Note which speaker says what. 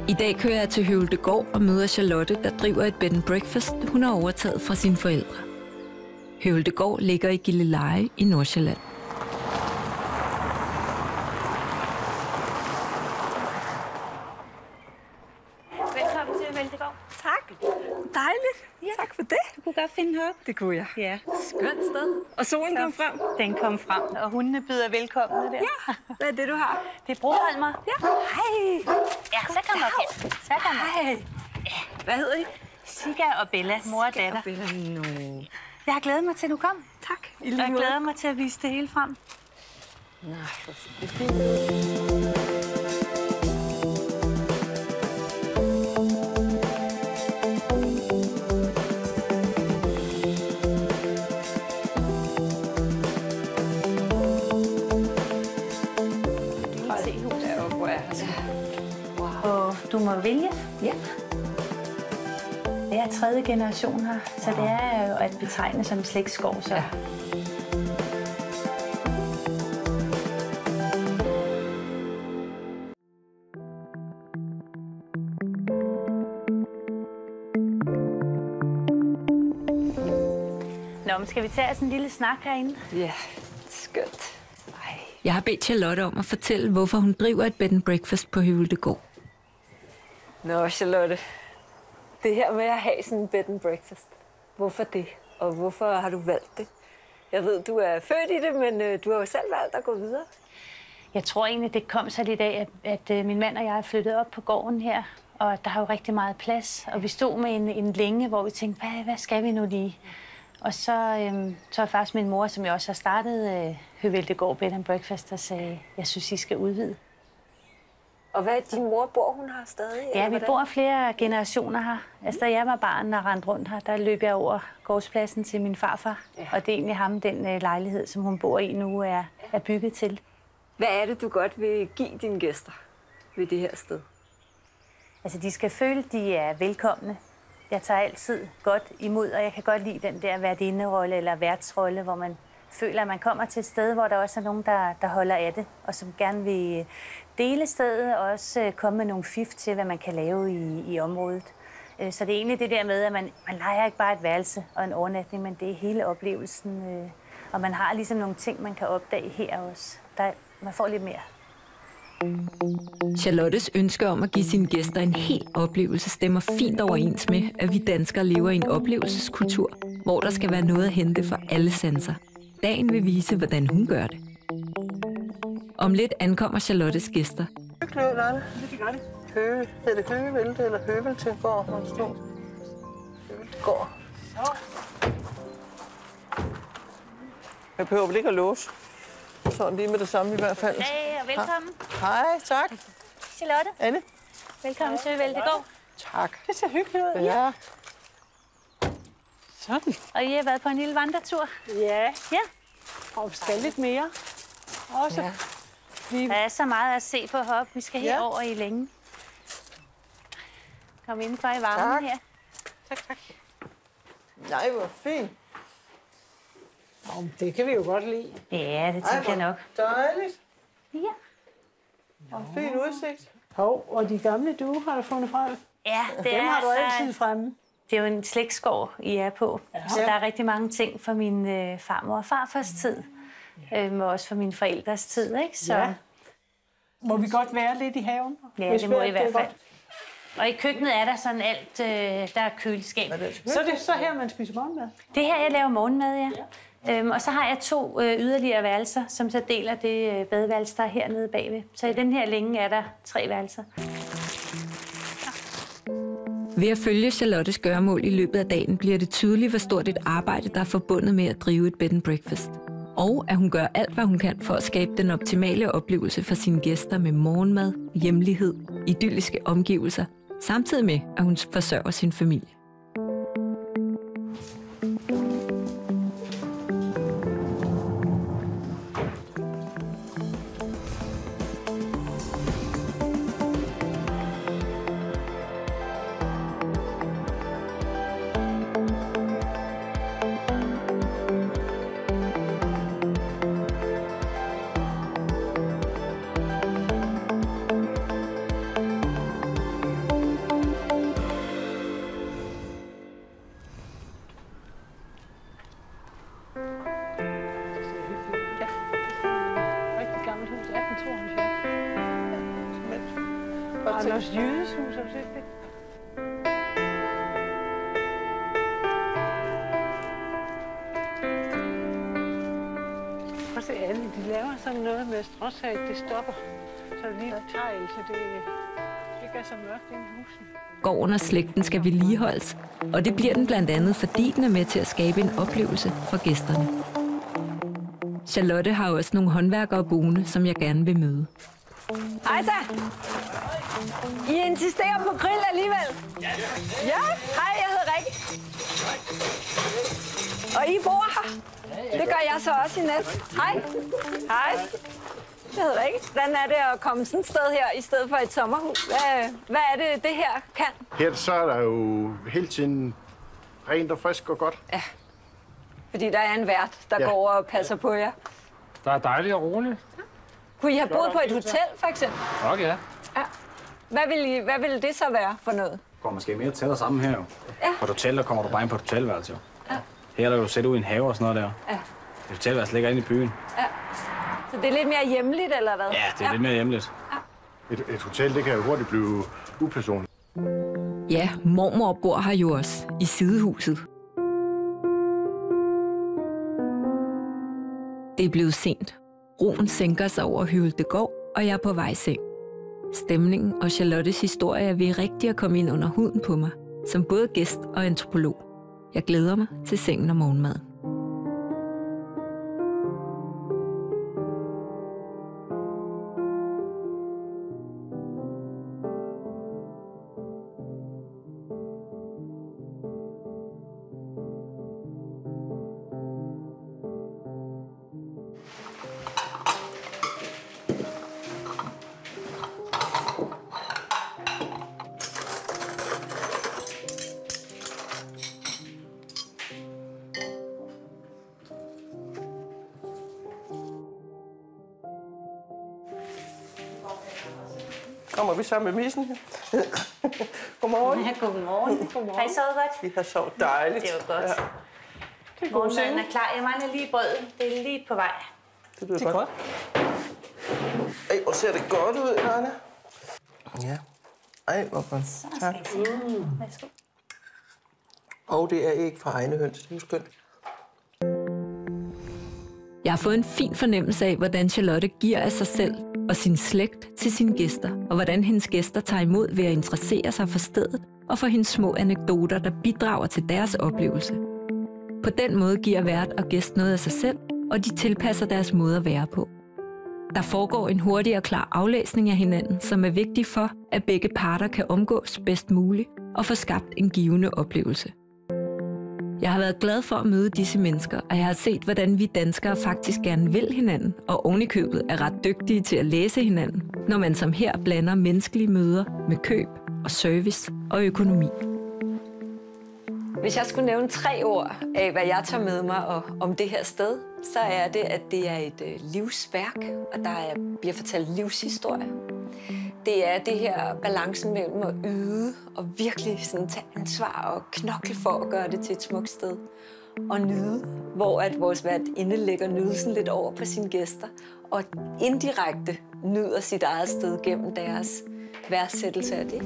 Speaker 1: I dag kører jeg til Høveldegård og møder Charlotte, der driver et bed and breakfast, hun har overtaget fra sine forældre. Høveldegård ligger i Gilleleje i Nordsjælland.
Speaker 2: Velkommen til Høveldegård.
Speaker 1: Tak. Dejligt. Ja. Tak for det.
Speaker 2: Du kunne godt finde heroppe.
Speaker 1: Det kunne jeg.
Speaker 2: Ja.
Speaker 1: Skønt sted. Og solen kom frem.
Speaker 2: Den kom frem, og hundene byder velkomne der.
Speaker 1: Ja. Hvad er det, du har?
Speaker 2: Det er Broholmer.
Speaker 1: Ja. Hej.
Speaker 2: Ja, så kom op her. Så kom op.
Speaker 1: Hej. Hvad hedder I?
Speaker 2: Sigga og Bella, mor og datter.
Speaker 1: No.
Speaker 2: Jeg har glædet mig til, at du kom.
Speaker 1: Tak.
Speaker 2: Jeg glæder mig til at vise det hele frem.
Speaker 1: Nej, det er fint.
Speaker 2: Og du må vælge.
Speaker 1: Ja.
Speaker 2: Jeg er 3. generation her, så det er jo at betegne som slægtsskov. Så. Ja. Nå, men skal vi tage sådan en lille snak herinde?
Speaker 1: Ja, skønt. Jeg har bedt Charlotte om at fortælle, hvorfor hun driver et bed and breakfast på Høveldegård.
Speaker 3: Nå, Charlotte. Det her med at have sådan en bed and breakfast. Hvorfor det? Og hvorfor har du valgt det? Jeg ved, du er født i det, men du har jo selv valgt at gå videre.
Speaker 2: Jeg tror egentlig, det kom så lidt af, at min mand og jeg er flyttet op på gården her. Og der har jo rigtig meget plads. Og vi stod med en længe, hvor vi tænkte, hvad skal vi nu lige? Og så er faktisk min mor, som jeg også har startet Høveldegård Bed and Breakfast, og sagde, jeg synes, I skal udvide.
Speaker 3: Og hvad din mor bor hun her stadig?
Speaker 2: Ja, vi bor flere generationer her. Altså, da jeg var barn og rendte rundt her, der løb jeg over gårdspladsen til min farfar. Ja. Og det er egentlig ham, den lejlighed, som hun bor i nu, er bygget til.
Speaker 3: Hvad er det, du godt vil give dine gæster ved det her sted?
Speaker 2: Altså, de skal føle, at de er velkomne. Jeg tager altid godt imod, og jeg kan godt lide den der værtinderolle eller værtsrolle, hvor man føler, at man kommer til et sted, hvor der også er nogen, der holder af det, og som gerne vil dele stedet og også komme med nogle fif til, hvad man kan lave i området. Så det er egentlig det der med, at man lejer ikke bare et værelse og en overnatning, men det er hele oplevelsen. Og man har ligesom nogle ting, man kan opdage her også. Man får lidt mere.
Speaker 1: Charlottes ønske om at give sine gæster en hel oplevelse stemmer fint overens med, at vi danskere lever i en oplevelseskultur, hvor der skal være noget at hente for alle sanser. Dagen vil vise, hvordan hun gør det. Om lidt ankommer Charlottes gæster.
Speaker 4: Høvelerne. Det gør det. Hedder det Høvelte eller Høveltegård? Høveldegård. Jeg behøver vel ikke at låse. Sådan lige med det samme i hvert fald.
Speaker 2: Hej og velkommen.
Speaker 4: Hej, tak.
Speaker 2: Charlotte.
Speaker 4: Anne.
Speaker 2: Velkommen til Høveldegård.
Speaker 4: Tak.
Speaker 5: Det ser hyggeligt ud.
Speaker 4: Ja.
Speaker 5: Sådan.
Speaker 2: Og I har været på en lille vandretur.
Speaker 5: Ja.
Speaker 2: Ja.
Speaker 5: Og vi skal lidt mere. Også.
Speaker 4: Ja.
Speaker 2: Der er så meget at se på heroppe. Vi skal
Speaker 4: Ja.
Speaker 2: herover i længe. Kom indenfor i varmen
Speaker 4: Tak.
Speaker 2: her.
Speaker 4: Tak. Nej, hvor fint.
Speaker 5: Nå, det kan vi jo godt lide.
Speaker 2: Ja, det tænker jeg nok.
Speaker 4: Dejligt.
Speaker 2: Ja.
Speaker 4: Og fin udsigt.
Speaker 5: Hov, og de gamle duer har du fundet frem.
Speaker 2: Ja, det
Speaker 5: Dem har du
Speaker 2: altså-
Speaker 5: altid fremme.
Speaker 2: Det er jo en slægtsgård, I er på. Ja. Så der er rigtig mange ting fra min farmor og farfars tid. Og også fra mine forældres tid, ikke? Så,
Speaker 5: Ja. Må vi godt være lidt i haven?
Speaker 2: ja,
Speaker 5: Hvis
Speaker 2: det må
Speaker 5: vejret
Speaker 2: I hvert
Speaker 5: er
Speaker 2: fald.
Speaker 5: godt.
Speaker 2: Og i køkkenet er der sådan alt, der er køleskab.
Speaker 5: Så er det så her, man spiser morgenmad?
Speaker 2: Det her, jeg laver morgenmad, ja. Og så har jeg 2 yderligere værelser, som så deler det badeværelse, der er hernede bagved. Så i den her længe er der 3 værelser.
Speaker 1: Ved at følge Charlottes gøremål i løbet af dagen, bliver det tydeligt, hvor stort et arbejde, der er forbundet med at drive et bed and breakfast. Og at hun gør alt, hvad hun kan for at skabe den optimale oplevelse for sine gæster med morgenmad, hjemlighed, idylliske omgivelser, samtidig med, at hun forsørger sin familie.
Speaker 4: godt tænke.
Speaker 5: Anders Jydeshus, har du set det? Prøv at se, Anne, de laver sådan noget med stråsag, det stopper. Så lige tegl, så det ikke er så mørkt inde i husen.
Speaker 1: Gården og slægten skal vedligeholdes, og det bliver den blandt andet, fordi den er med til at skabe en oplevelse for gæsterne. Charlotte har også nogle håndværkere boende, som jeg gerne vil møde.
Speaker 3: Hej så! I insisterer på grill alligevel? Ja, hej, jeg hedder Rikke. Og I bor her? Det gør jeg så også i nat. Hej. Hej. Jeg hedder Rikke. Hvordan er det at komme sådan et sted her, i stedet for et sommerhus? Hvad er det her kan?
Speaker 6: Her så er der jo hele tiden rent og frisk og godt.
Speaker 3: Ja, fordi der er en vært, der går og passer på jer.
Speaker 7: Der er dejligt og roligt.
Speaker 3: Kunne I have boet på et hotel, for eksempel?
Speaker 7: Okay, ja.
Speaker 3: Ja. Hvad ville det så være for noget?
Speaker 8: Går måske mere tættere sammen her jo.
Speaker 3: Ja.
Speaker 8: På et hotel, der kommer du bare ind på et hotelværelse jo.
Speaker 3: Ja.
Speaker 8: Her der kan du sætte ud i en have og sådan noget der.
Speaker 3: Ja.
Speaker 8: Et hotelværelse ligger inde i byen.
Speaker 3: Ja. Så det er lidt mere hjemligt, eller hvad?
Speaker 8: Ja, det er lidt mere hjemligt.
Speaker 6: Et hotel, det kan jo hurtigt blive upersonligt.
Speaker 1: Ja, mormor bor her jo også, i sidehuset. Det er blevet sent. Roen sænker sig over Høvelte-gård, og jeg er på vej i seng. Stemningen og Charlottes historie er ved rigtig at komme ind under huden på mig, som både gæst og antropolog. Jeg glæder mig til sengen og morgenmaden.
Speaker 4: Kommer vi sammen med missen her? Godmorgen.
Speaker 2: Ja, godmorgen. Har I sovet godt?
Speaker 4: Vi har sovet dejligt.
Speaker 2: Det var godt.
Speaker 4: Ja.
Speaker 5: Det er god
Speaker 2: Morgenmaden
Speaker 5: seng.
Speaker 2: er klar. Jeg mangler lige brødet. Det er lige på vej.
Speaker 4: Det lyder godt. Ej, hvor ser det godt ud, Anna. Ja. Ej, hvor godt. Tak.
Speaker 2: Værsgo.
Speaker 4: Og det er ikke fra egne høns. Det er skønt.
Speaker 1: Jeg har fået en fin fornemmelse af, hvordan Charlotte giver af sig selv og sin slægt til sine gæster, og hvordan hendes gæster tager imod ved at interessere sig for stedet og for hendes små anekdoter, der bidrager til deres oplevelse. På den måde giver vært og gæst noget af sig selv, og de tilpasser deres måde at være på. Der foregår en hurtig og klar aflæsning af hinanden, som er vigtig for, at begge parter kan omgås bedst muligt og få skabt en givende oplevelse. Jeg har været glad for at møde disse mennesker, og jeg har set, hvordan vi danskere faktisk gerne vil hinanden, og ovenikøbet er ret dygtige til at læse hinanden, når man som her blander menneskelige møder med køb og service og økonomi.
Speaker 3: Hvis jeg skulle nævne 3 ord af, hvad jeg tager med mig og om det her sted, så er det, at det er et livsværk, og bliver fortalt livshistorie. Det er det her balancen mellem at yde og virkelig sådan tage ansvar og knokle for at gøre det til et smukt sted. Og nyde, hvor at vores værtinde lægger nydelsen lidt over på sine gæster, og indirekte nyder sit eget sted gennem deres værdsættelse af det.